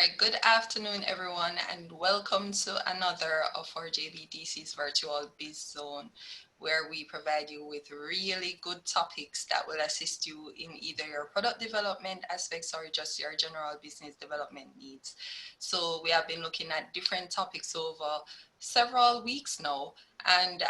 right, good afternoon, everyone, and welcome to another of our JBDC's Virtual Biz Zone, where we provide you with really good topics that will assist you in either your product development aspects or just your general business development needs. So we have been looking at different topics over several weeks now, and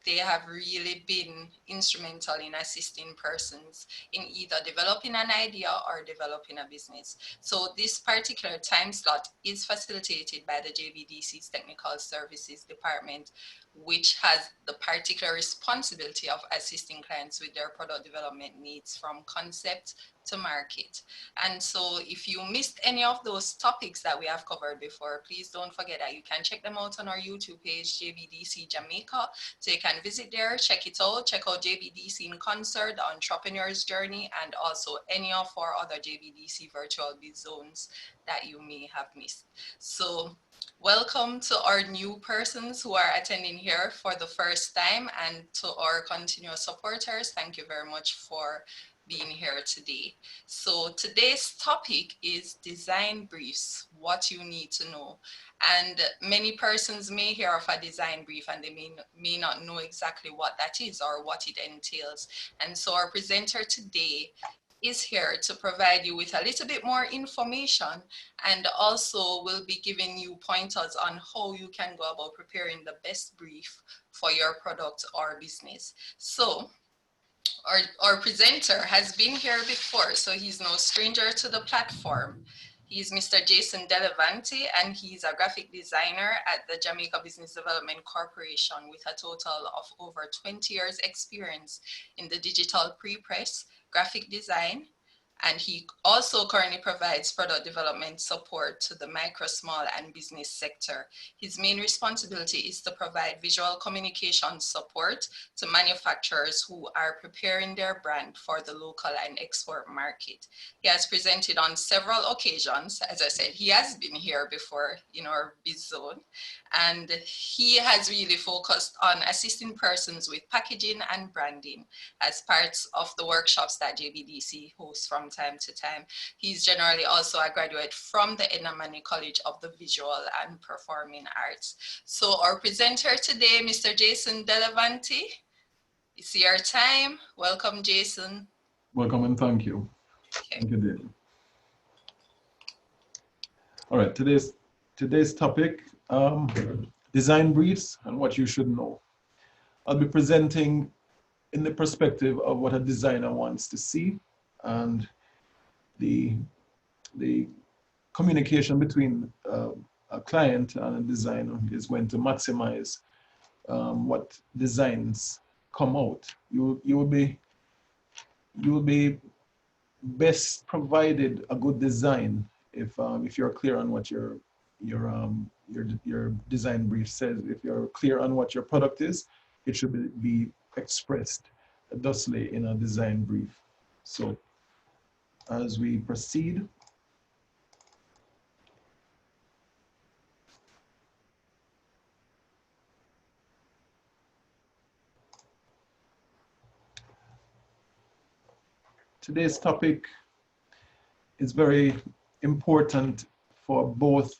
they have really been instrumental in assisting persons in either developing an idea or developing a business. So this particular time slot is facilitated by the JBDC's Technical Services Department, which has the particular responsibility of assisting clients with their product development needs from concept to market. And so if you missed any of those topics that we have covered before, please don't forget that you can check them out on our YouTube page, JBDC Jamaica. So you can visit there, check it out, check out JBDC in Concert, the Entrepreneur's Journey, and also any of our other JBDC Virtual Biz Zones that you may have missed. So welcome to our new persons who are attending here for the first time, and to our continuous supporters, thank you very much for being here today. So today's topic is design briefs, what you need to know. And many persons may hear of a design brief and they may not know exactly what that is or what it entails. And so our presenter today is here to provide you with a little bit more information, and also will be giving you pointers on how you can go about preparing the best brief for your product or business. So our presenter has been here before, so he's no stranger to the platform. He's Mr. Jason Delevante, and he's a graphic designer at the Jamaica Business Development Corporation with a total of over 20 years experience in the digital pre-press, graphic design, and he also currently provides product development support to the micro, small, and business sector. His main responsibility is to provide visual communication support to manufacturers who are preparing their brand for the local and export market. He has presented on several occasions. As I said, he has been here before in our Biz Zone, and he has really focused on assisting persons with packaging and branding as parts of the workshops that JBDC hosts from time to time. He's generally also a graduate from the Enamani College of the Visual and Performing Arts. So our presenter today, Mr. Jason Delevante, it's your time. Welcome, Jason. Welcome and thank you. Okay. Thank you, David. All right, today's topic, design briefs and what you should know. I'll be presenting in the perspective of what a designer wants to see, and the communication between a client and a designer is going to maximize what designs come out. You will be best provided a good design if you're clear on what your design brief says. If you're clear on what your product is, it should be expressed thusly in a design brief. So as we proceed, today's topic is very important for both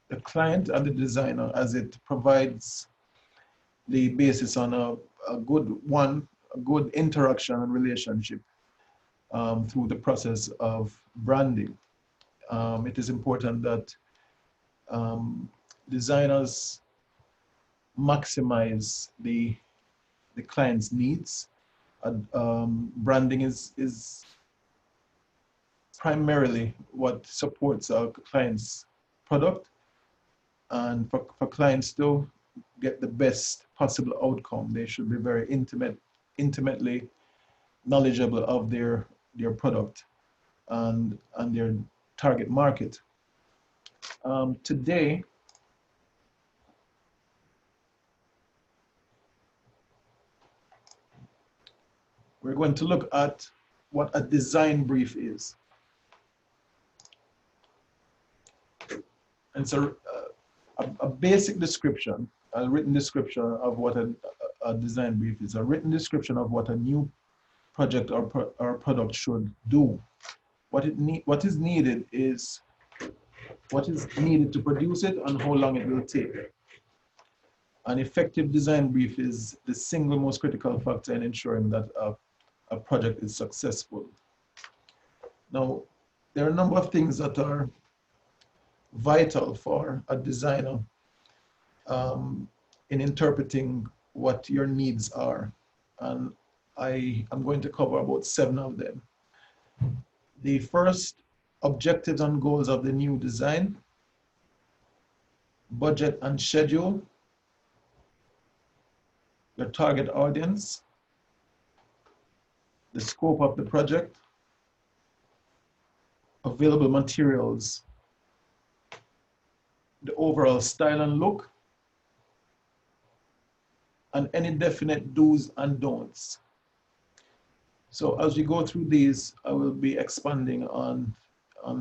the client and the designer, as it provides the basis on a good interaction and relationship through the process of branding. It is important that designers maximize the client's needs. Branding is primarily what supports our client's product, and for clients to get the best possible outcome, they should be very intimately knowledgeable of their product and their target market. Today, we're going to look at what a design brief is. And so a basic description, a written description of what a design brief is, a written description of what a new project or product should do. What is needed is what is needed to produce it, and how long it will take. An effective design brief is the single most critical factor in ensuring that a project is successful. Now, there are a number of things that are vital for a designer in interpreting what your needs are. And I am going to cover about 7 of them. The first, objectives and goals of the new design, budget and schedule, your target audience, the scope of the project, available materials, the overall style and look, and any definite do's and don'ts. So as we go through these, I will be expanding on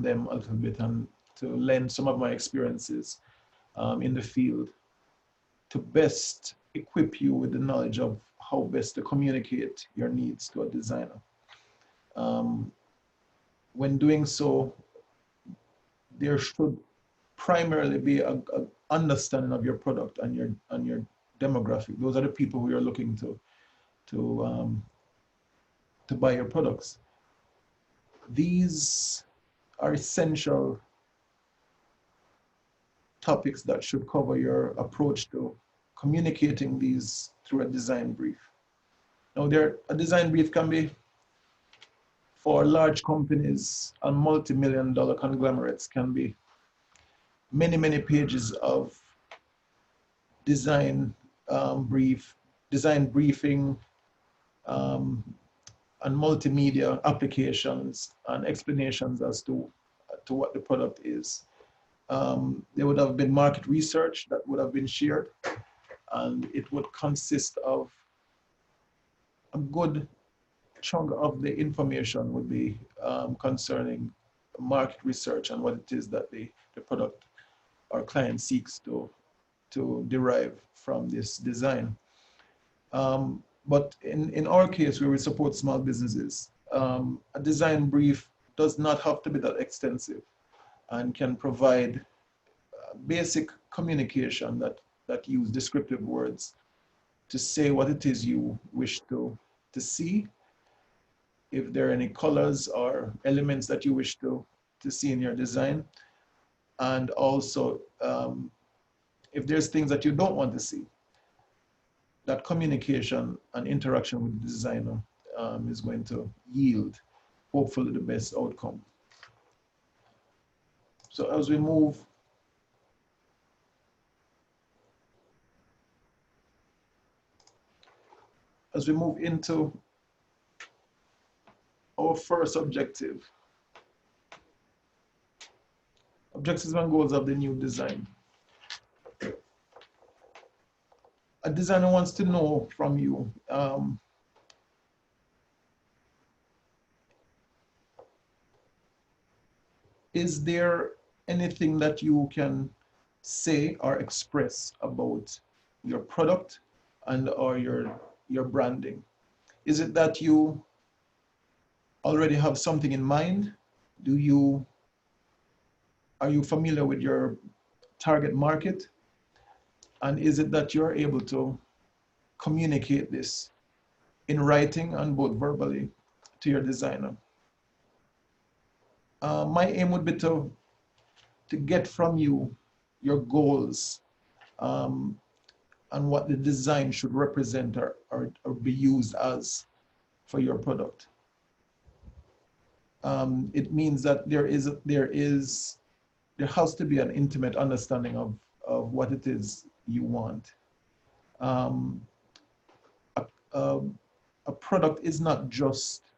them a little bit and to lend some of my experiences in the field to best equip you with the knowledge of how best to communicate your needs to a designer. When doing so, there should primarily be an understanding of your product and your demographic. Those are the people who you're looking to buy your products. These are essential topics that should cover your approach to communicating these through a design brief. Now, a design brief can be for large companies and multi-million-dollar conglomerates, can be many, many pages of design briefing, and multimedia applications and explanations as to what the product is. There would have been market research that would have been shared, and it would consist of a good chunk of the information would be concerning market research and what it is that the product or client seeks to derive from this design. But in our case, where we support small businesses, a design brief does not have to be that extensive and can provide basic communication that use descriptive words to say what it is you wish to see, if there are any colors or elements that you wish to see in your design, and also if there's things that you don't want to see. That communication and interaction with the designer is going to yield, hopefully, the best outcome. So as we move into our first objective, objectives and goals of the new design. A designer wants to know from you is there anything that you can say or express about your product and or your branding? Is it that you already have something in mind? Are you familiar with your target market? And is it that you're able to communicate this in writing and both verbally to your designer? My aim would be to get from you your goals and what the design should represent or be used as for your product. It means that there has to be an intimate understanding of what it is you want. A product is not just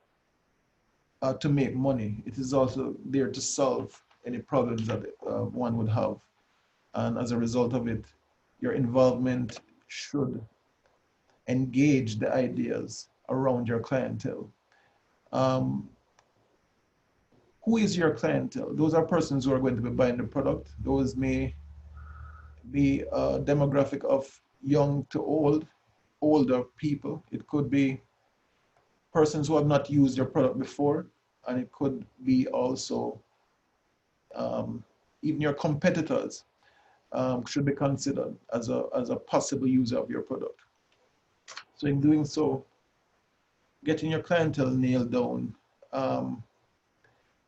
to make money. It is also there to solve any problems that one would have. And as a result of it, your involvement should engage the ideas around your clientele. Who is your clientele? Those are persons who are going to be buying the product. Those may be a demographic of young to older people. It could be persons who have not used your product before, and it could be also even your competitors should be considered as a possible user of your product. So in doing so, getting your clientele nailed down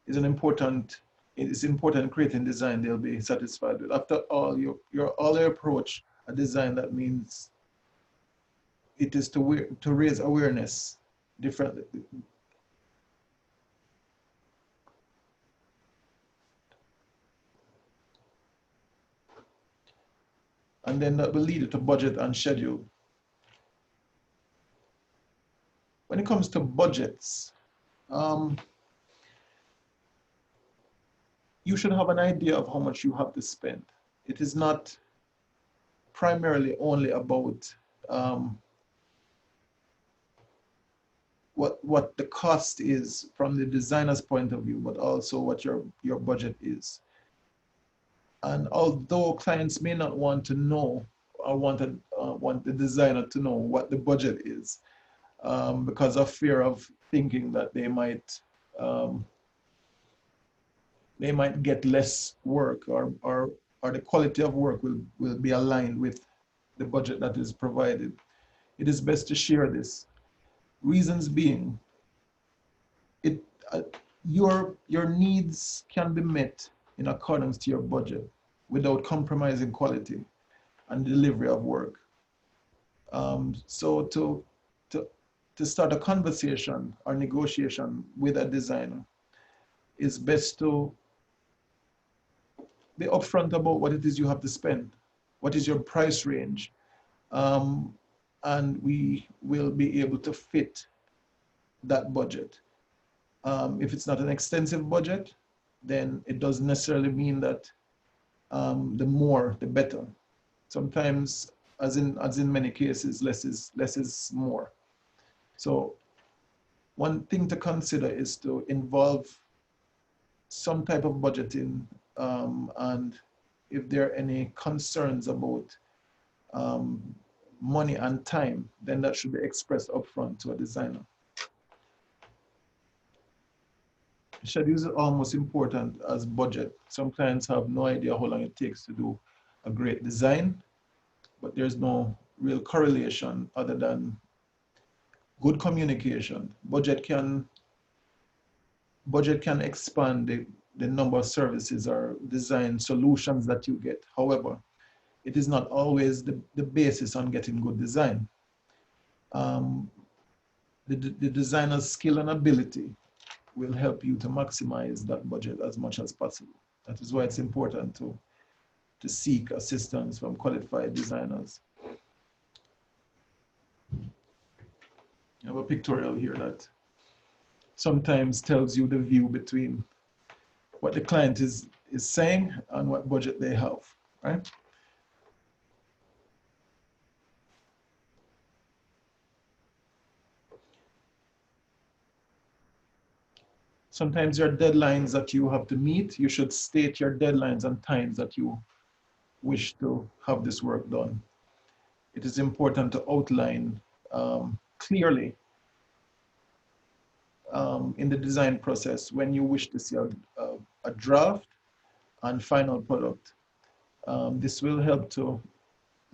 is important. It's important creating design they'll be satisfied with. After all, your approach a design that means it is to raise awareness differently. And then that will lead you to budget and schedule. When it comes to budgets, you should have an idea of how much you have to spend. It is not primarily only about what the cost is from the designer's point of view, but also what your budget is. And although clients may not want to know or want the designer to know what the budget is, because of fear of thinking that they might get less work, or the quality of work will be aligned with the budget that is provided. It is best to share this. Reasons being, your needs can be met in accordance to your budget without compromising quality and delivery of work. So to start a conversation or negotiation with a designer, it's best to be upfront about what it is you have to spend, what is your price range, and we will be able to fit that budget. If it's not an extensive budget, then it doesn't necessarily mean that the more, the better. Sometimes, as in many cases, less is more. So one thing to consider is to involve some type of budgeting, and if there are any concerns about money and time, then that should be expressed upfront to a designer. Schedule is almost important as budget. Some clients have no idea how long it takes to do a great design, but there's no real correlation other than good communication. Budget can expand the number of services or design solutions that you get. However, it is not always the basis on getting good design. The designer's skill and ability will help you to maximize that budget as much as possible. That is why it's important to seek assistance from qualified designers. I have a pictorial here that sometimes tells you the view between what the client is saying and what budget they have, right? Sometimes there are deadlines that you have to meet. You should state your deadlines and times that you wish to have this work done. It is important to outline clearly in the design process when you wish to see a draft and final product. This will help to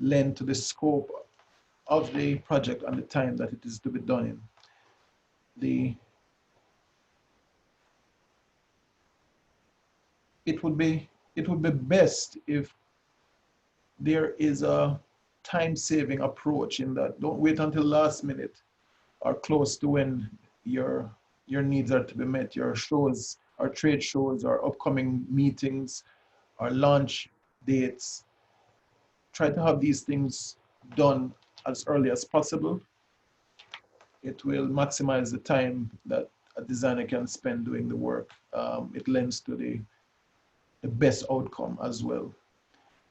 lend to the scope of the project and the time that it is to be done in. It would be best if there is a time-saving approach in that. Don't wait until last minute or close to when your needs are to be met. Your shows, or trade shows, or upcoming meetings, or launch dates. Try to have these things done as early as possible. It will maximize the time that a designer can spend doing the work. It lends to the best outcome as well.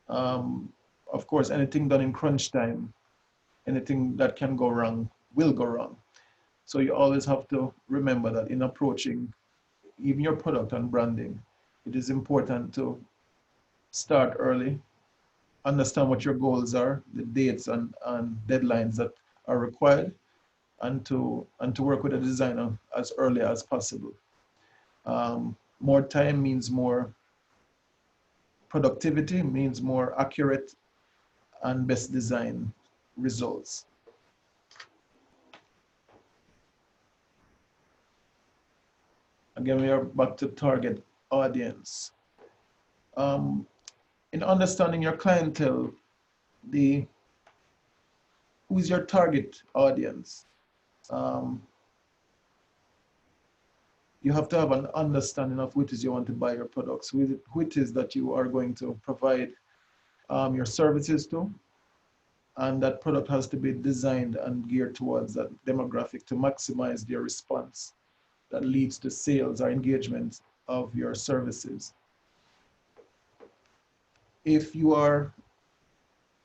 Of course, anything done in crunch time, anything that can go wrong will go wrong. So you always have to remember that in approaching even your product and branding, it is important to start early, understand what your goals are, the dates and deadlines that are required, and to work with a designer as early as possible. More time means more productivity means more accurate and best design results. Again, we are back to target audience. In understanding your clientele, who is your target audience? You have to have an understanding of who it is you want to buy your products, who it is that you are going to provide your services to, and that product has to be designed and geared towards that demographic to maximize their response that leads to sales or engagement of your services. If you are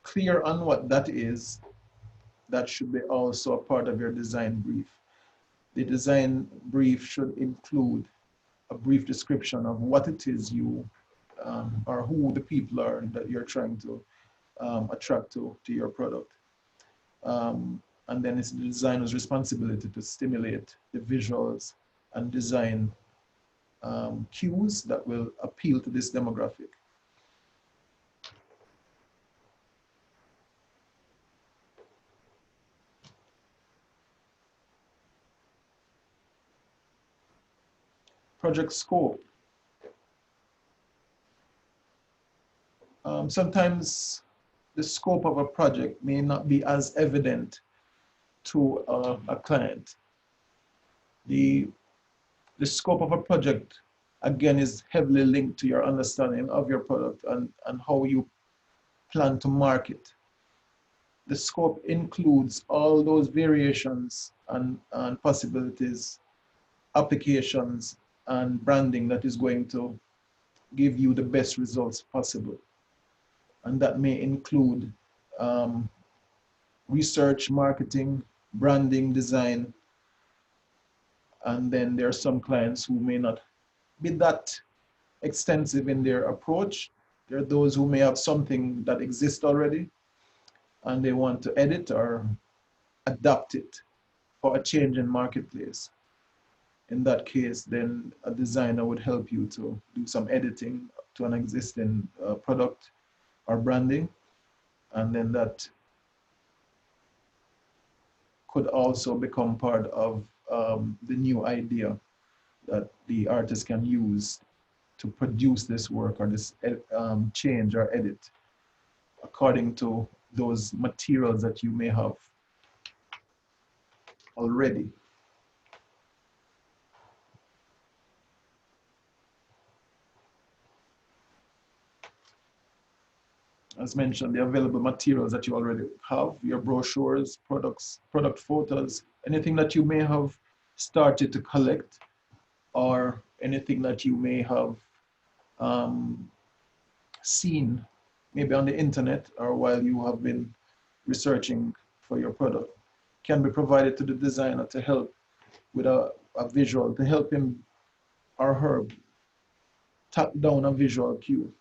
clear on what that is, that should be also a part of your design brief. The design brief should include a brief description of what it is you or who the people are that you're trying to attract to your product. And then it's the designer's responsibility to stimulate the visuals and design cues that will appeal to this demographic. Project scope. Sometimes the scope of a project may not be as evident to a client. The scope of a project, again, is heavily linked to your understanding of your product and how you plan to market. The scope includes all those variations and possibilities, applications, and branding that is going to give you the best results possible. And that may include research, marketing, branding, design. And then there are some clients who may not be that extensive in their approach. There are those who may have something that exists already and they want to edit or adapt it for a change in marketplace. In that case, then a designer would help you to do some editing to an existing product or branding. And then that could also become part of the new idea that the artist can use to produce this work or this change or edit according to those materials that you may have already. As mentioned, the available materials that you already have, your brochures, product photos, anything that you may have started to collect, or anything that you may have seen maybe on the internet or while you have been researching for your product, can be provided to the designer to help with a visual, to help him or her tap down a visual cue.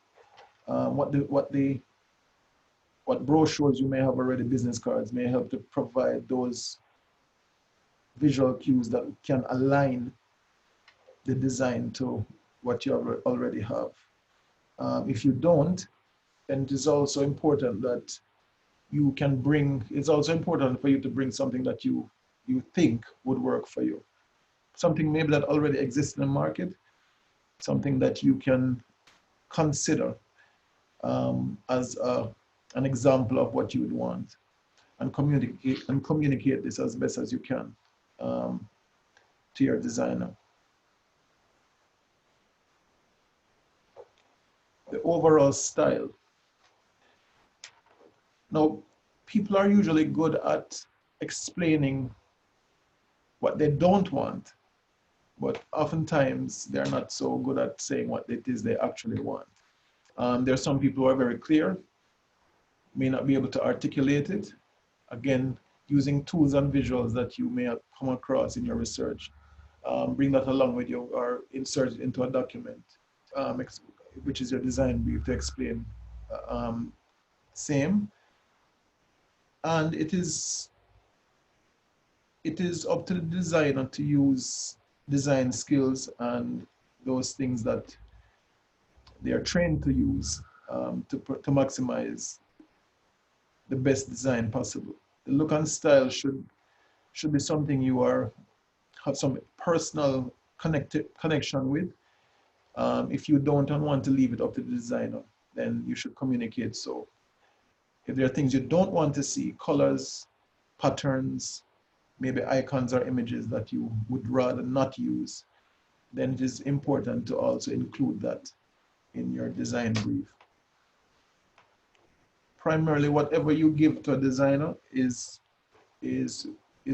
What brochures you may have already, business cards, may help to provide those visual cues that can align the design to what you already have. If you don't, then it is also important that you can bring, it's also important for you to bring something that you think would work for you. Something maybe that already exists in the market, something that you can consider as an example of what you would want, and communicate this as best as you can to your designer. The overall style. Now, people are usually good at explaining what they don't want, but oftentimes they're not so good at saying what it is they actually want. There are some people who are very clear, may not be able to articulate it. Again, using tools and visuals that you may have come across in your research. Bring that along with you or insert it into a document, which is your design brief, to explain same. And it is up to the designer to use design skills and those things that they are trained to use to maximize the best design possible. The look and style should be something you have some personal connection with. If you don't and want to leave it up to the designer, then you should communicate so. If there are things you don't want to see, colors, patterns, maybe icons or images that you would rather not use, then it is important to also include that in your design brief. Primarily, whatever you give to a designer is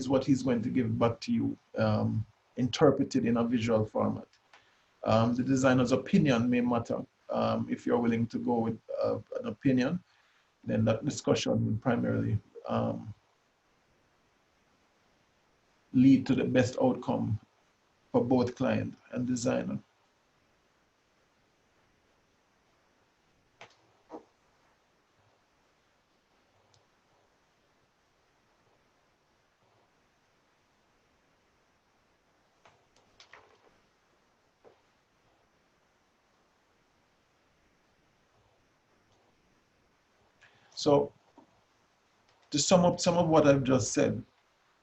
what he's going to give back to you, interpreted in a visual format. The designer's opinion may matter. If you're willing to go with an opinion, then that discussion would primarily lead to the best outcome for both client and designer. So to sum up some of what I've just said,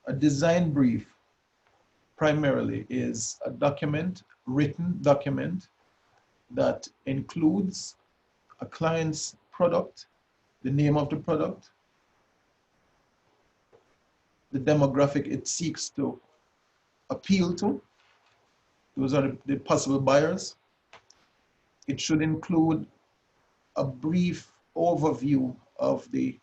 a design brief primarily is a document, written document, that includes a client's product, the name of the product, the demographic it seeks to appeal to. Those are the possible buyers. It should include a brief overview of the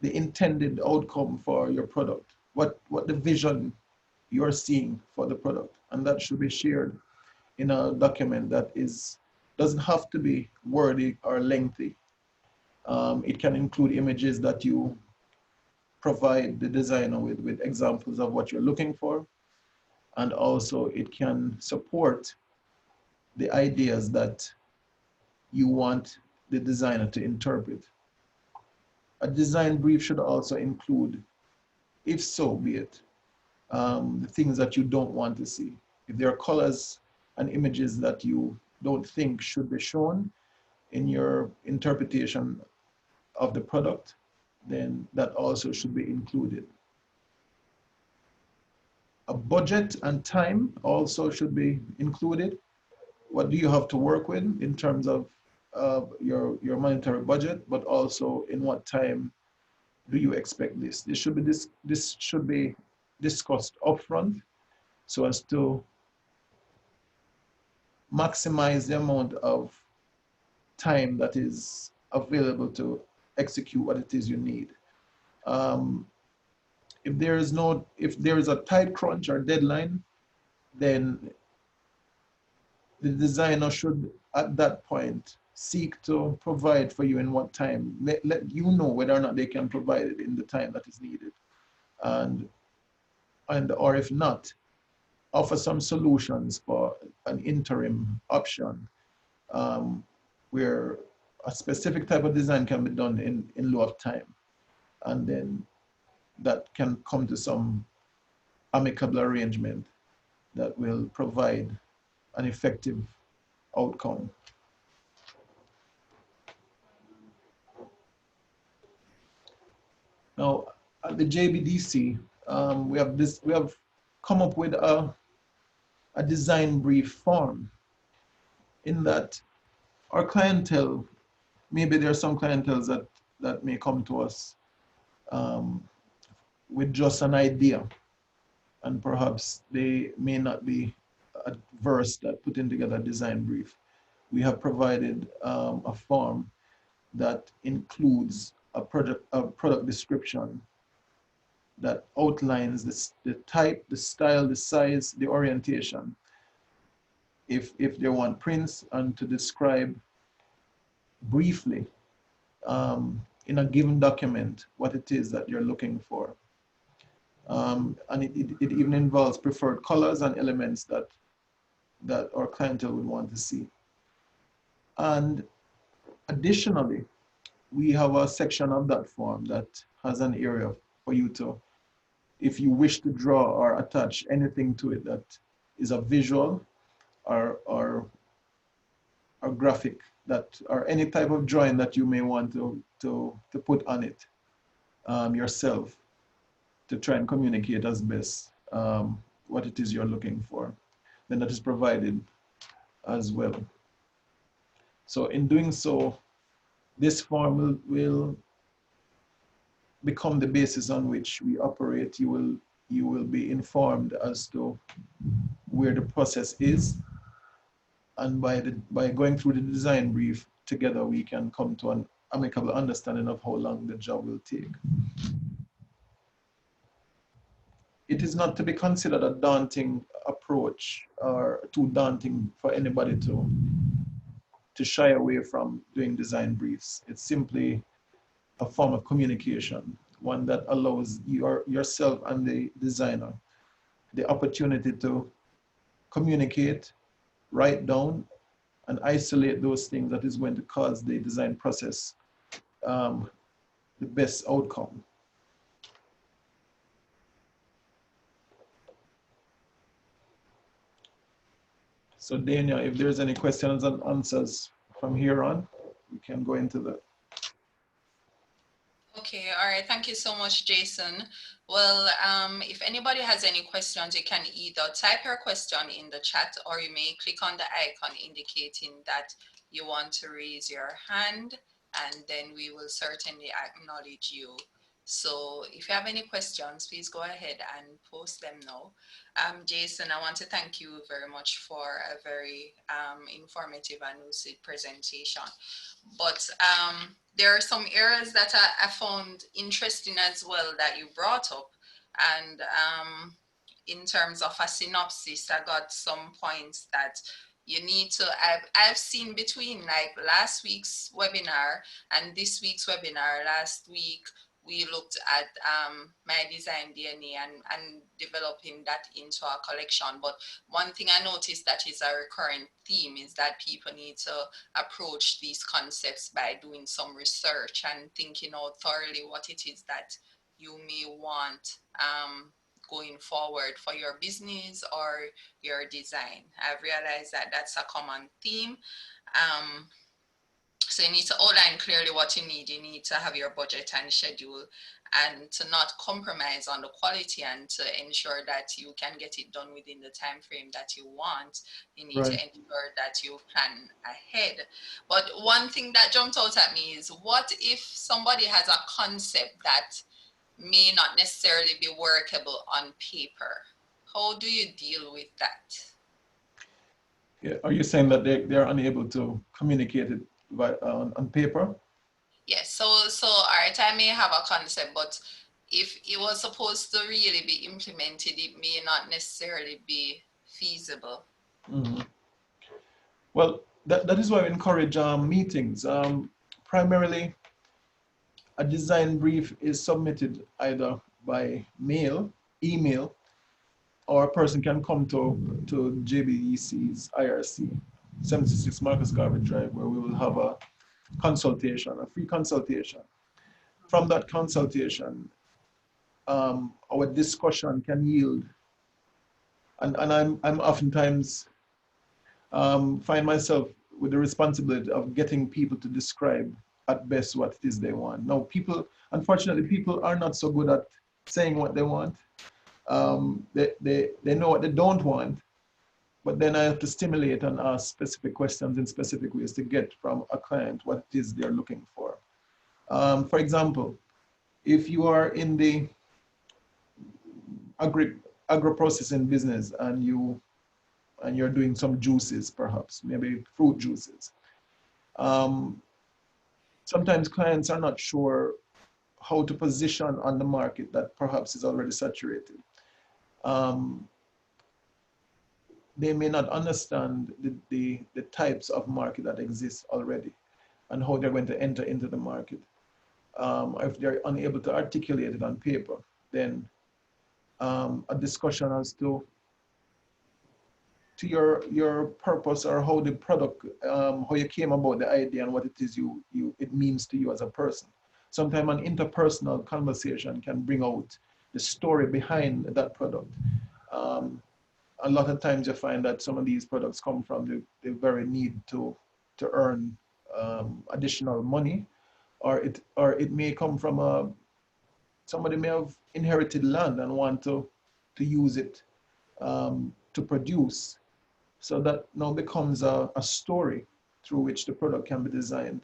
intended outcome for your product, what the vision you're seeing for the product. And that should be shared in a document that doesn't have to be wordy or lengthy. It can include images that you provide the designer with examples of what you're looking for. And also it can support the ideas that you want the designer to interpret. A design brief should also include, if so be it, the things that you don't want to see. If there are colors and images that you don't think should be shown in your interpretation of the product, then that also should be included. A budget and time also should be included. What do you have to work with in terms of your monetary budget, but also in what time do you expect this? This should be discussed upfront so as to maximize the amount of time that is available to execute what it is you need. If there is a tight crunch or deadline, then the designer should, at that point, seek to provide for you in what time. Let you know whether or not they can provide it in the time that is needed. Or if not, offer some solutions for an interim option where a specific type of design can be done in lieu of time. And then that can come to some amicable arrangement that will provide an effective outcome. Now, at the JBDC, we have come up with a design brief form, in that our clientele, maybe there are some clienteles that may come to us with just an idea, and perhaps they may not be adverse at putting together a design brief. We have provided a form that includes a product description that outlines the type, the style, the size, the orientation. If they want prints, and to describe briefly in a given document what it is that you're looking for. And it even involves preferred colors and elements that our clientele would want to see. And additionally, we have a section of that form that has an area for you to, if you wish to draw or attach anything to it that is a visual or graphic that, or any type of drawing that you may want to put on it yourself to try and communicate as best what it is you're looking for, then that is provided as well. So in doing so, this form will become the basis on which we operate. You will be informed as to where the process is, and by going through the design brief together, we can come to an amicable understanding of how long the job will take. It is not to be considered a daunting approach or too daunting for anybody to shy away from doing design briefs. It's simply a form of communication, one that allows yourself and the designer the opportunity to communicate, write down, and isolate those things that is going to cause the design process the best outcome. So Dania, if there's any questions and answers from here on, we can go into that. Okay, all right. Thank you so much, Jason. Well, if anybody has any questions, you can either type your question in the chat, or you may click on the icon indicating that you want to raise your hand, and then we will certainly acknowledge you. So if you have any questions, please go ahead and post them now. Jason, I want to thank you very much for a very informative and lucid presentation. But there are some areas that I found interesting as well that you brought up. And in terms of a synopsis, I got some points that you need to, I've seen between like last week's webinar and this week's webinar. Last week, we looked at my design DNA and developing that into a collection. But one thing I noticed that is a recurring theme is that people need to approach these concepts by doing some research and thinking out thoroughly what it is that you may want going forward for your business or your design. I've realized that that's a common theme. So you need to outline clearly what you need. You need to have your budget and schedule, and to not compromise on the quality, and to ensure that you can get it done within the time frame that you want. You need to ensure that you plan ahead. But one thing that jumped out at me is, what if somebody has a concept that may not necessarily be workable on paper? How do you deal with that? Yeah, are you saying that they're unable to communicate it on paper? Yes, so all right, I may have a concept, but if it was supposed to really be implemented, it may not necessarily be feasible. Mm-hmm. Well, that is why we encourage meetings. Primarily, a design brief is submitted either by mail, email, or a person can come to JBDC's IRC, 76 Marcus Garvey Drive, where we will have a consultation, a free consultation. From that consultation, our discussion can yield, and I'm oftentimes find myself with the responsibility of getting people to describe at best what it is they want. Now, unfortunately, people are not so good at saying what they want. They know what they don't want, but then I have to stimulate and ask specific questions in specific ways to get from a client what it is they're looking for. For example, if you are in the agro-processing business and you're doing some juices, perhaps, maybe fruit juices, sometimes clients are not sure how to position on the market that perhaps is already saturated. They may not understand the types of market that exist already and how they're going to enter into the market. If they're unable to articulate it on paper, then a discussion as to your purpose, or how the product, how you came about the idea and what it is it means to you as a person. Sometimes an interpersonal conversation can bring out the story behind that product. A lot of times you find that some of these products come from the very need to earn additional money, or it may come from somebody may have inherited land and want to use it to produce. So that now becomes a story through which the product can be designed.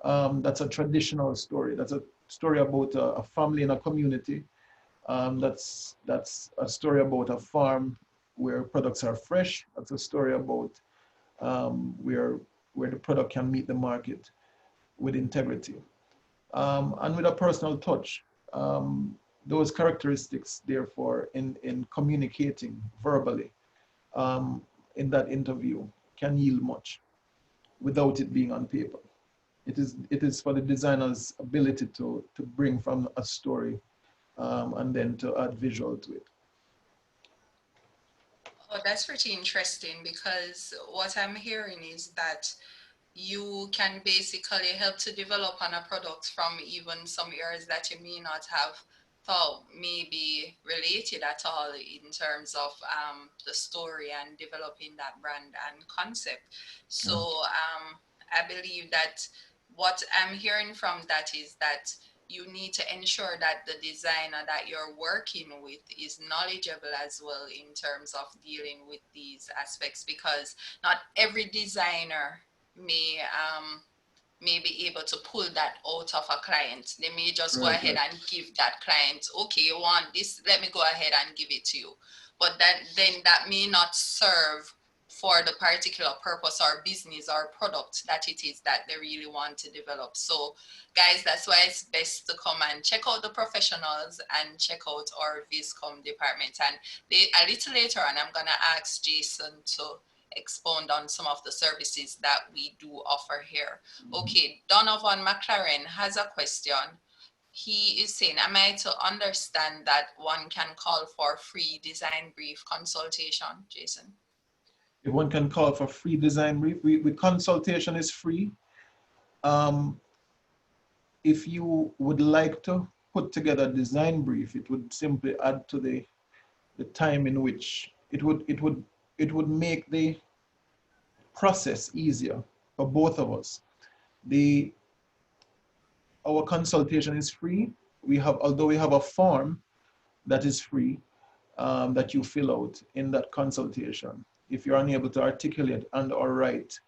That's a traditional story. That's a story about a family and a community. That's a story about a farm where products are fresh. That's a story about where the product can meet the market with integrity and with a personal touch. Those characteristics, therefore, in communicating verbally in that interview can yield much without it being on paper. It is for the designer's ability to bring from a story and then to add visual to it. Oh, that's pretty interesting, because what I'm hearing is that you can basically help to develop on a product from even some areas that you may not have thought may be related at all in terms of the story and developing that brand and concept. So I believe that what I'm hearing from that is that you need to ensure that the designer that you're working with is knowledgeable as well in terms of dealing with these aspects, because not every designer may be able to pull that out of a client. They may just go ahead and give that client, okay, you want this, let me go ahead and give it to you. But then that may not serve for the particular purpose or business or product that it is that they really want to develop. So guys, that's why it's best to come and check out the professionals and check out our Viscom department. And a little later on, I'm gonna ask Jason to expound on some of the services that we do offer here. Okay, Donovan McLaren has a question. He is saying, am I to understand that one can call for free design brief consultation, Jason? If one can call for free design brief, consultation is free. If you would like to put together a design brief, it would simply add to the time in which it would make the process easier for both of us. Our consultation is free. Although we have a form that is free that you fill out in that consultation. If you're unable to articulate and or write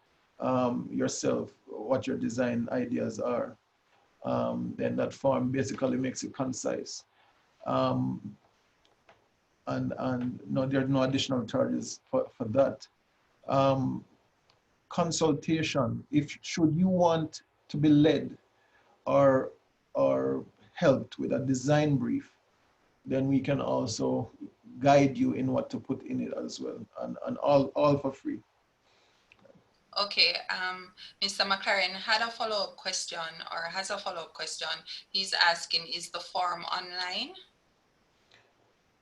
yourself what your design ideas are, then that form basically makes it concise. And no, there are no additional charges for that. Consultation, should you want to be led or helped with a design brief, then we can also guide you in what to put in it as well, and all for free. Okay, Mr. McLaren had a follow-up question, or has a follow-up question. He's asking, is the form online?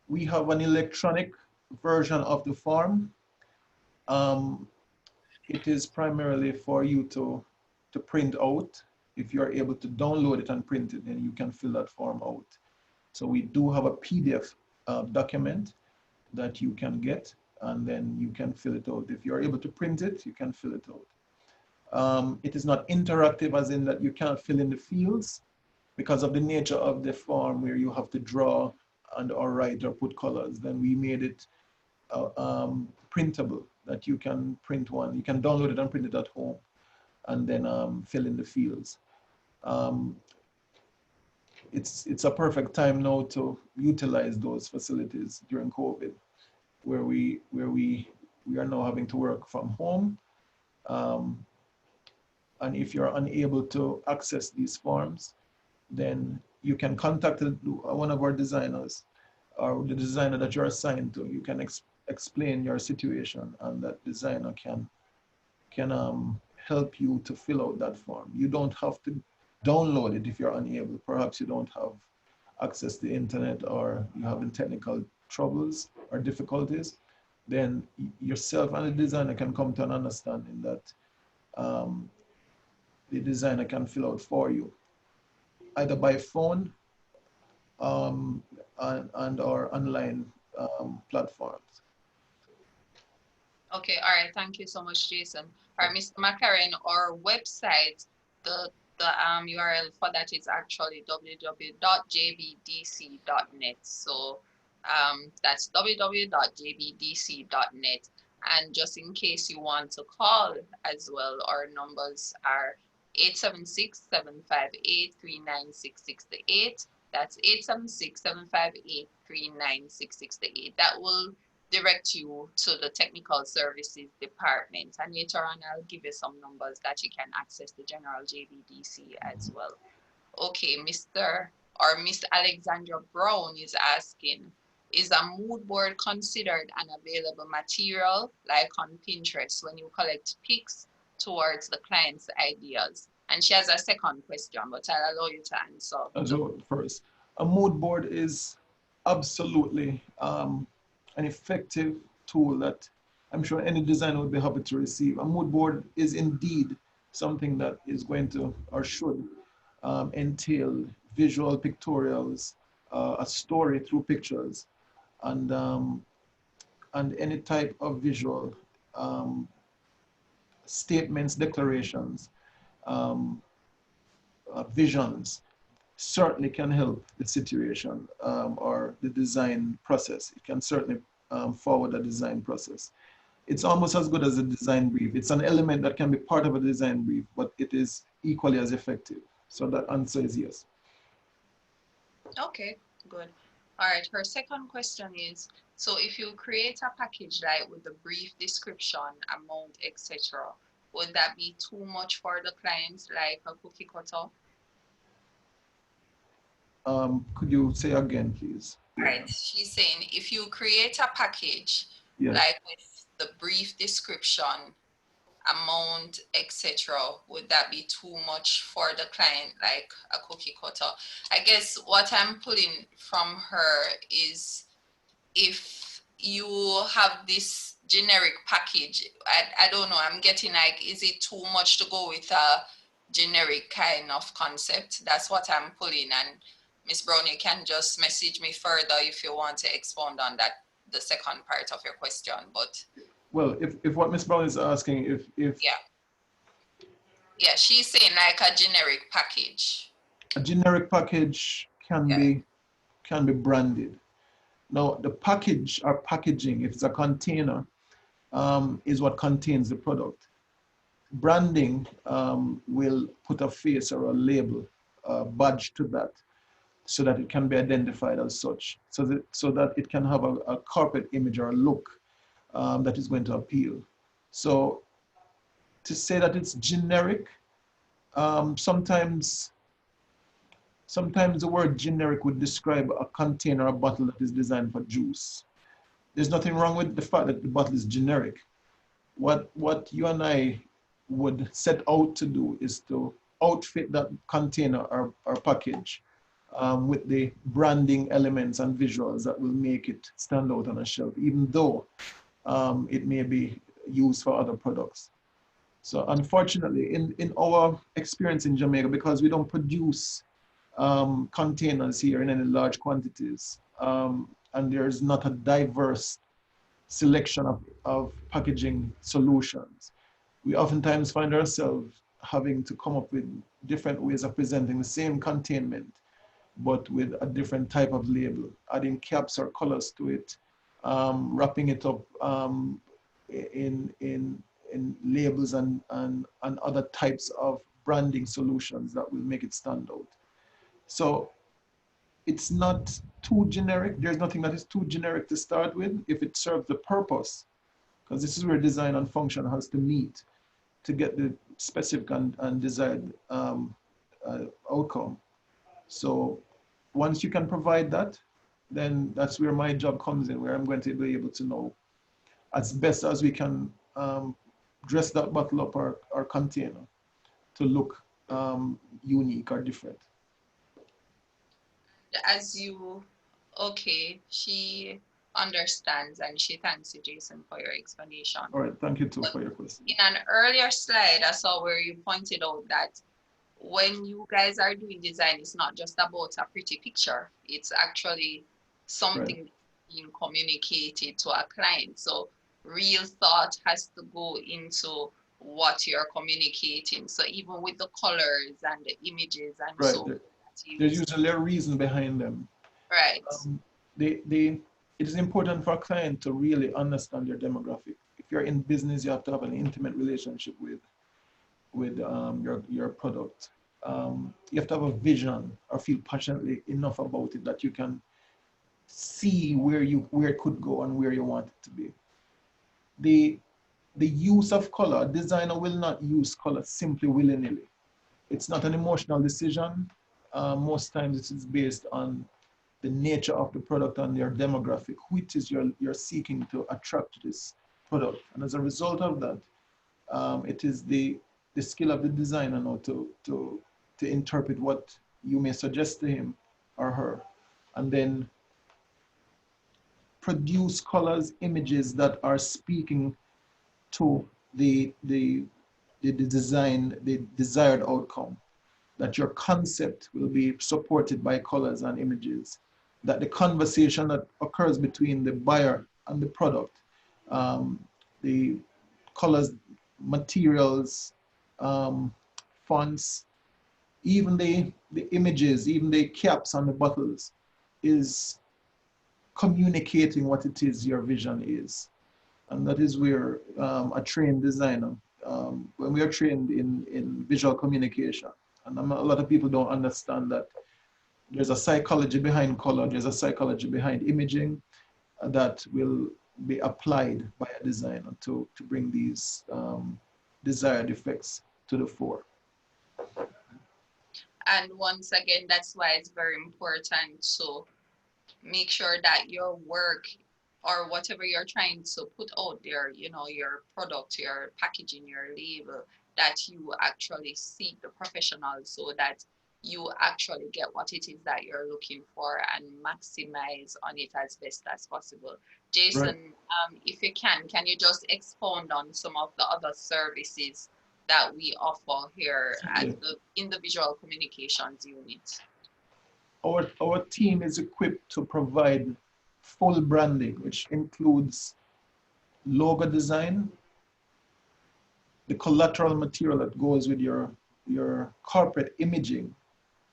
We have an electronic version of the form. It is primarily for you to print out. If you're able to download it and print it, then you can fill that form out. So we do have a PDF document that you can get, and then you can fill it out. If you're able to print it, you can fill it out. It is not interactive, as in that you can't fill in the fields because of the nature of the form where you have to draw and or write or put colors. Then we made it printable, that you can print one. You can download it and print it at home and then fill in the fields. It's a perfect time now to utilize those facilities during COVID, where we are now having to work from home. And if you're unable to access these forms, then you can contact one of our designers or the designer that you're assigned to. You can explain your situation, and that designer can help you to fill out that form. You don't have to download it if you're unable. Perhaps you don't have access to the internet, or you're having technical troubles or difficulties. Then yourself and the designer can come to an understanding that the designer can fill out for you, either by phone and or online platforms. Okay, all right. Thank you so much, Jason. All right, Mr. McCarran, our website, the URL for that is actually www.jbdc.net. So that's www.jbdc.net. And just in case you want to call as well, our numbers are 876-758-39668. That's 876-758-39668. That will direct you to the technical services department. And later on, I'll give you some numbers that you can access the general JBDC as well. Okay, Mr. or Miss Alexandra Brown is asking, is a mood board considered an available material like on Pinterest when you collect pics towards the client's ideas? And she has a second question, but I'll allow you to answer. So first, a mood board is absolutely an effective tool that I'm sure any designer would be happy to receive. A mood board is indeed something that is going to or should entail visual pictorials, a story through pictures, and any type of visual statements, declarations, um, visions certainly can help the situation or the design process. It can certainly forward the design process. It's almost as good as a design brief. It's an element that can be part of a design brief, but it is equally as effective. So that answer is yes. Okay, good. All right, her second question is, so if you create a package like with a brief description, amount, etc., would that be too much for the clients, like a cookie cutter? Could you say again, please? Right, she's saying if you create a package Yes. like with the brief description, amount, etc., would that be too much for the client, like a cookie cutter? I guess what I'm pulling from her is, if you have this generic package, I don't know, I'm getting like, is it too much to go with a generic kind of concept? That's what I'm pulling. And Miss Brown, you can just message me further if you want to expound on that, the second part of your question. But Well, if what Miss Brown is asking, if yeah, she's saying like a generic package. a generic package Yeah. can be branded. Now, the package or packaging, if it's a container, is what contains the product. Branding will put a face or a label, a badge to that, so that it can be identified as such, so that it can have a corporate image or a look that is going to appeal. So to say that it's generic, sometimes the word generic would describe a container, a bottle that is designed for juice. There's nothing wrong with the fact that the bottle is generic. What you and I would set out to do is to outfit that container or package with the branding elements and visuals that will make it stand out on a shelf, even though it may be used for other products. So unfortunately, in our experience in Jamaica, because we don't produce containers here in any large quantities, and there's not a diverse selection of packaging solutions, we oftentimes find ourselves having to come up with different ways of presenting the same containment, but with a different type of label, adding caps or colors to it, wrapping it up in labels and other types of branding solutions that will make it stand out. So it's not too generic. There's nothing that is too generic to start with if it serves the purpose, because this is where design and function has to meet to get the specific and desired outcome. So once you can provide that, then that's where my job comes in, where I'm going to be able to know as best as we can dress that bottle up or container to look unique or different. As you, okay, she understands, and she thanks you, Jason, for your explanation. All right, thank you too But for your question. in an earlier slide, I saw where you pointed out that when you guys are doing design, it's not just about a pretty picture. It's actually something being communicated to a client. So real thought has to go into what you're communicating. So even with the colors and the images and Right. so on that you There's use. usually a reason behind them. Right. It is important for a client to really understand their demographic. If you're in business, you have to have an intimate relationship with your product. You have to have a vision or feel passionately enough about it that you can see where it could go and where you want it to be. The the use of color, a designer will not use color simply willy-nilly. It's not an emotional decision. Most times it is based on the nature of the product and your demographic, which is you're seeking to attract to this product. And as a result of that, it is the skill of the designer now to interpret what you may suggest to him or her, and then produce colors, images that are speaking to the design, the desired outcome, that your concept will be supported by colors and images, that the conversation that occurs between the buyer and the product, um, the colors, materials, fonts, even the images, even the caps on the bottles is communicating what it is your vision is. And that is where a trained designer, when we are trained in visual communication, and a lot of people don't understand that there's a psychology behind color, there's a psychology behind imaging that will be applied by a designer to bring these desired effects to the fore. And once again, that's why it's very important to make sure that your work or whatever you're trying to put out there, you know, your product, your packaging, your label, that you actually seek the professionals so that you actually get what it is that you're looking for and maximize on it as best as possible. Right. Jason, if you can you just expound on some of the other services that we offer here at Yeah. the individual communications unit? Our team is equipped to provide full branding, which includes logo design, the collateral material that goes with your corporate imaging,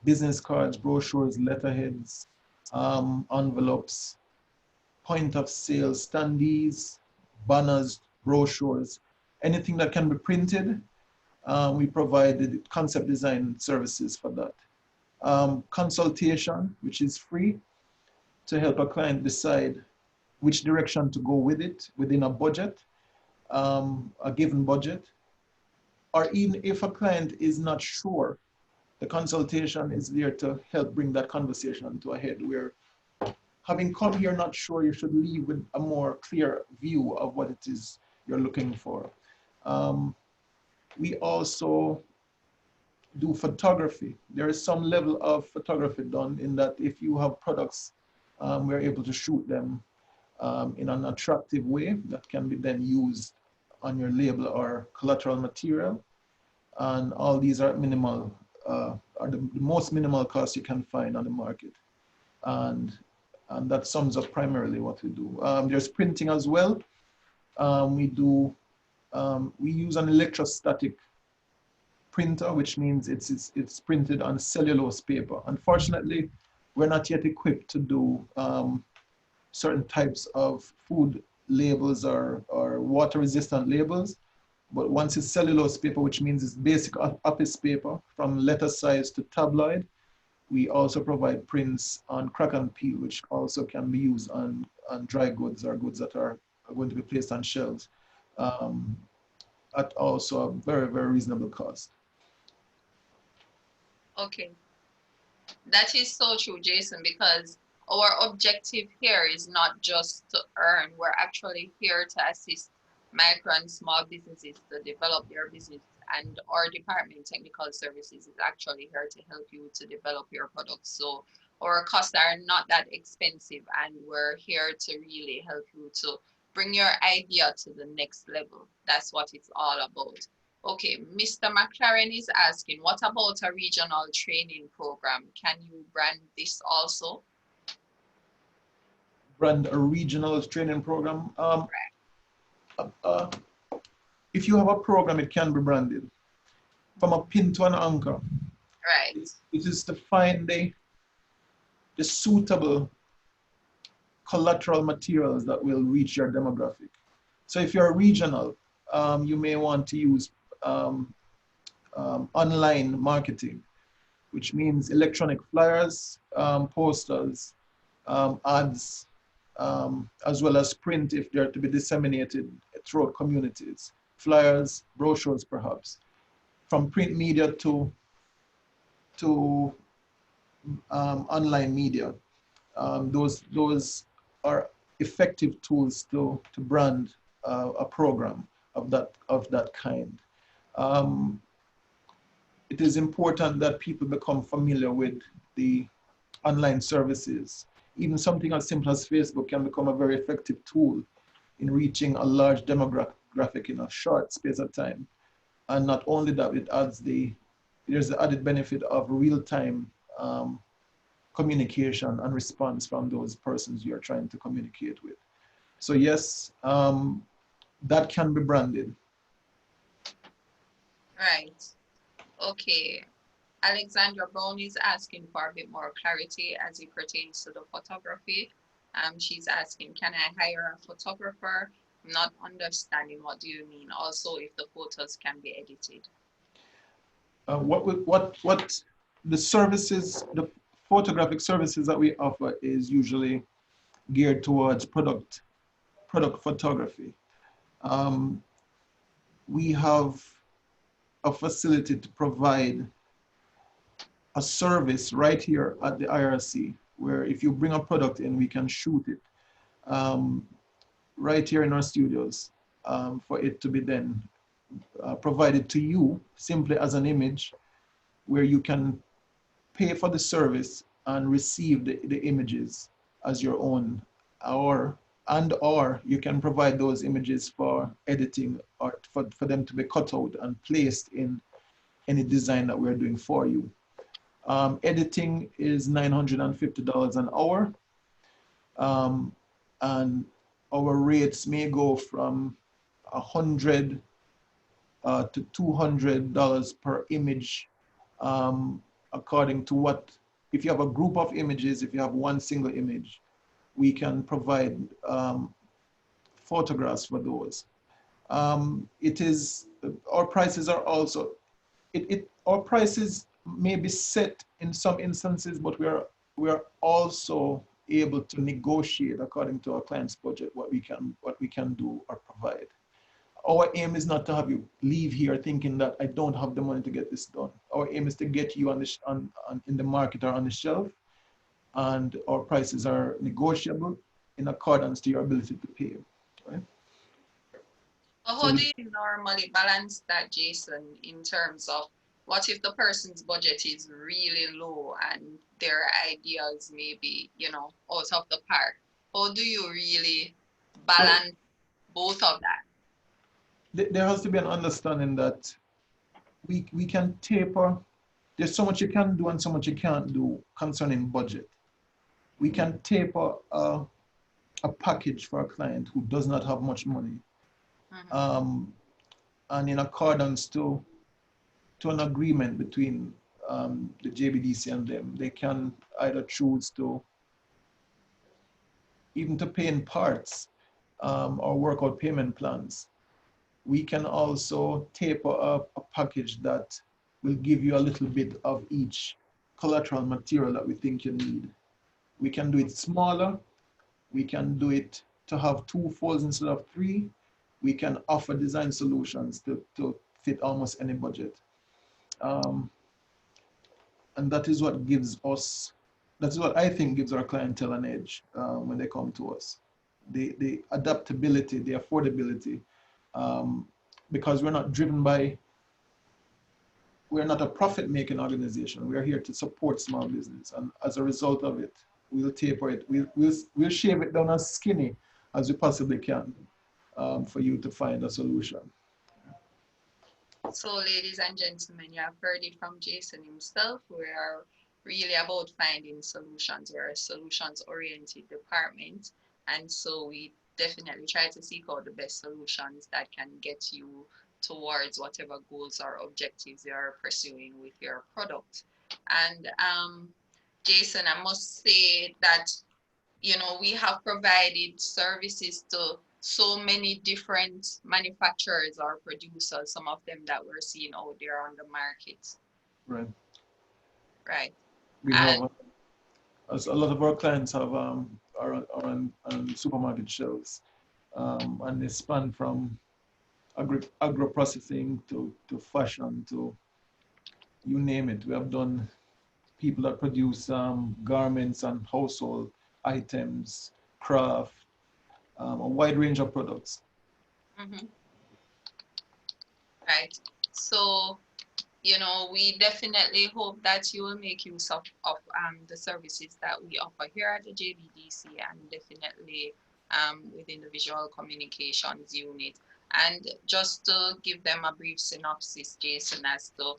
business cards, brochures, letterheads, envelopes, point of sale, standees, banners, brochures, anything that can be printed. We provide the concept design services for that. Consultation, which is free to help a client decide which direction to go with it within a budget, a given budget, or even if a client is not sure, the consultation is there to help bring that conversation to a head where having come here not sure, you should leave with a more clear view of what it is you're looking for. We also do photography. There is some level of photography done in that if you have products, we're able to shoot them in an attractive way that can be then used on your label or collateral material. And all these are minimal, are the most minimal cost you can find on the market. And that sums up primarily what we do. There's printing as well. We use an electrostatic printer, which means it's printed on cellulose paper. Unfortunately, we're not yet equipped to do certain types of food labels or water resistant labels. But once it's cellulose paper, which means it's basic office paper from letter size to tabloid, we also provide prints on crack and peel, which also can be used on dry goods or goods that are going to be placed on shelves at also a very, very reasonable cost. Okay, that is so true, Jason, because our objective here is not just to earn, we're actually here to assist micro and small businesses to develop their business. And our department, technical services, is actually here to help you to develop your products. So our costs are not that expensive, and we're here to really help you to bring your idea to the next level. That's what it's all about. Okay, Mr. McLaren is asking, what about a regional training program? Can you brand this also? Run a regional training program. uh, if you have a program, it can be branded. From a pin to an anchor, Right. it is to find the suitable collateral materials that will reach your demographic. So if you're regional, you may want to use um, online marketing, which means electronic flyers, posters, ads, as well as print if they're to be disseminated throughout communities, flyers, brochures perhaps, from print media to online media. Those are effective tools to brand a program of that kind. Um, it is important that people become familiar with the online services. Even something as simple as Facebook can become a very effective tool in reaching a large demographic in a short space of time. And not only that, there's the added benefit of real-time communication and response from those persons you're trying to communicate with. So yes, that can be branded. Right. Okay. Alexandra Brown is asking for a bit more clarity as it pertains to the photography. She's asking, can I hire a photographer? I'm not understanding what do you mean. Also, if the photos can be edited. What the services, the photographic services that we offer is usually geared towards product photography. Um, we have a facility to provide a service right here at the IRC, where if you bring a product in, we can shoot it right here in our studios for it to be then provided to you simply as an image, where you can pay for the service and receive the images as your own, or you can provide those images for editing or for them to be cut out and placed in any design that we're doing for you. Editing is $950 an hour, and our rates may go from $100 to $200 per image, according to what. If you have a group of images, if you have one single image, we can provide photographs for those. It is our prices are also our prices may be set in some instances, but we are also able to negotiate according to our client's budget what we can do or provide. Our aim is not to have you leave here thinking that I don't have the money to get this done. Our aim is to get you in the market or on the shelf, and our prices are negotiable in accordance to your ability to pay. Right? So how do you normally balance that, Jason, in terms of what if the person's budget is really low and their ideas may be, out of the park? How do you really balance both of that? There has to be an understanding that we can taper. There's so much you can do and so much you can't do concerning budget. We can taper a package for a client who does not have much money. And in accordance to an agreement between the JBDC and them, they can either choose to even to pay in parts or work out payment plans. We can also taper up a package that will give you a little bit of each collateral material that we think you need. We can do it smaller. We can do it to have 2 folds instead of 3. We can offer design solutions to fit almost any budget. And that is what that's what I think gives our clientele an edge when they come to us. The adaptability, the affordability, because we're not a profit-making organization. We're here to support small business. And as a result of it, we'll taper it. We'll shave it down as skinny as we possibly can for you to find a solution. So, ladies and gentlemen, you have heard it from Jason himself. We are really about finding solutions. We're a solutions-oriented department. And so we definitely try to seek out the best solutions that can get you towards whatever goals or objectives you're pursuing with your product. And Jason, I must say that, you know, we have provided services to so many different manufacturers or producers, some of them that we're seeing out there on the market, Right. right? We And have as a lot of our clients have are on supermarket shelves, and they span from agro processing to fashion to you name it. We have done people that produce garments and household items, craft, a wide range of products. mhm, right. So, you know, we definitely hope that you will make use of the services that we offer here at the JBDC, and definitely within the visual communications unit. And just to give them a brief synopsis, Jason, as to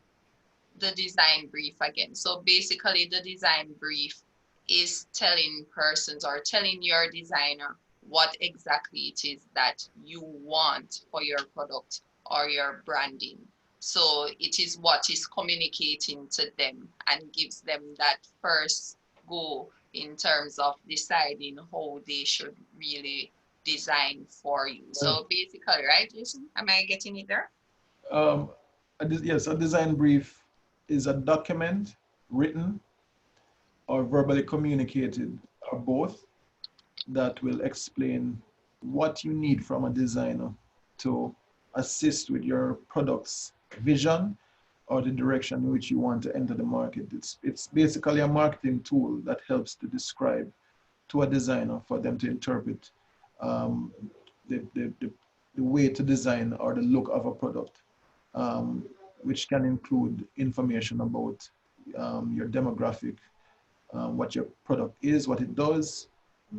the design brief again. So basically, the design brief is telling persons or telling your designer what exactly it is that you want for your product or your branding. So it is what is communicating to them and gives them that first go in terms of deciding how they should really design for you. Right. So basically, right, Jason? Am I getting it there? Um, yes, a design brief is a document written or verbally communicated, or both, that will explain what you need from a designer to assist with your product's vision or the direction in which you want to enter the market. It's basically a marketing tool that helps to describe to a designer for them to interpret um, the way to design or the look of a product, um, which can include information about your demographic, what your product is, what it does,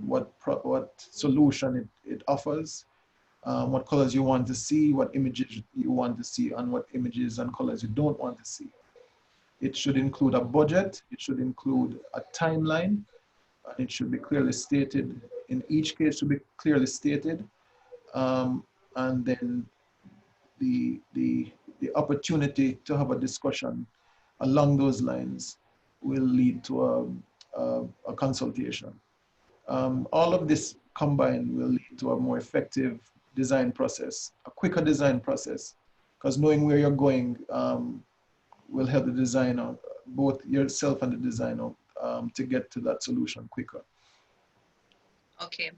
what solution it offers, what colors you want to see, what images you want to see, and what images and colors you don't want to see. It should include a budget, it should include a timeline, and it should be clearly stated. In each case, should be clearly stated, and then the, the, the opportunity to have a discussion along those lines will lead to a consultation. All of this combined will lead to a more effective design process, a quicker design process, because knowing where you're going will help the designer, both yourself and the designer, to get to that solution quicker. Okay.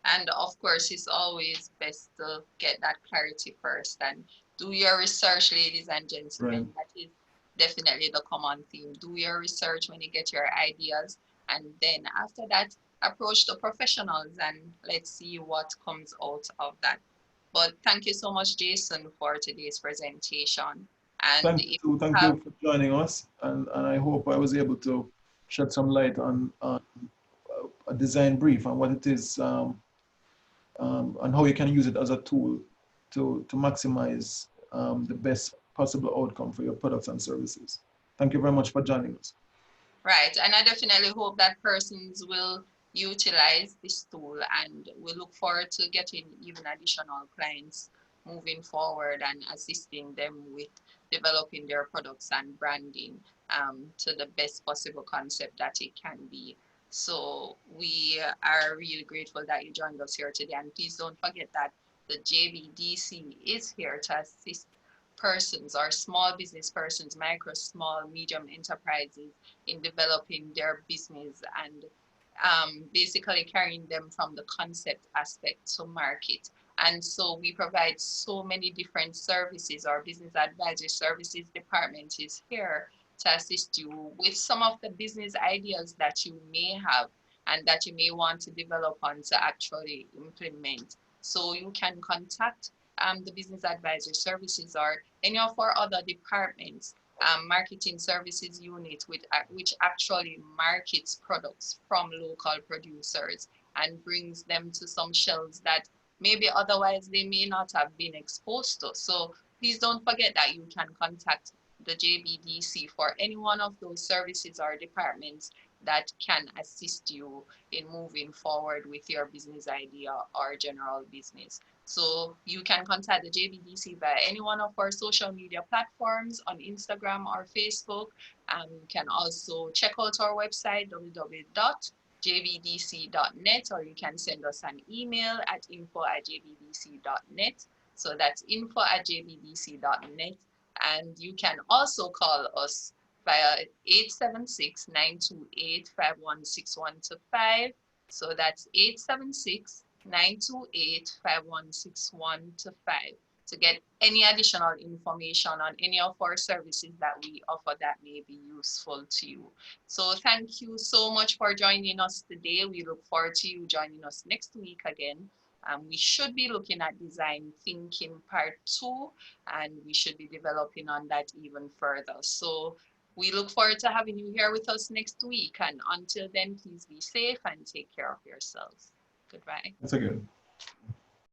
And of course, it's always best to get that clarity first and do your research, ladies and Right. gentlemen. That is definitely the common theme. Do your research when you get your ideas. And then after that, approach the professionals and let's see what comes out of that. But thank you so much, Jason, for today's presentation. And Thank if you, you thank have, you for joining us, and I hope I was able to shed some light on a design brief and what it is, and how you can use it as a tool to maximize the best possible outcome for your products and services. Thank you very much for joining us. right. And I definitely hope that persons will utilize this tool, and we look forward to getting even additional clients moving forward and assisting them with developing their products and branding to the best possible concept that it can be. So we are really grateful that you joined us here today. And please don't forget that the JBDC is here to assist persons or small business persons, micro, small, medium enterprises in developing their business and basically carrying them from the concept aspect to market. And so we provide so many different services. Our business advisory services department is here to assist you with some of the business ideas that you may have and that you may want to develop on to actually implement. So you can contact the business advisory services or any of our other departments, marketing services unit which actually markets products from local producers and brings them to some shelves that maybe otherwise they may not have been exposed to. So please don't forget that you can contact the JBDC for any one of those services or departments that can assist you in moving forward with your business idea or general business. So you can contact the JBDC via any one of our social media platforms on Instagram or Facebook. You can also check out our website, www.jbdc.net, or you can send us an email at info@jbdc.net. So that's info@jbdc.net. And you can also call us via 876-928-5161-5. So that's 876-928-5161-5 to get any additional information on any of our services that we offer that may be useful to you. So thank you so much for joining us today. We look forward to you joining us next week again. We should be looking at design thinking part 2, and we should be developing on that even further. So we look forward to having you here with us next week. And until then, please be safe and take care of yourselves. Goodbye. That's a good.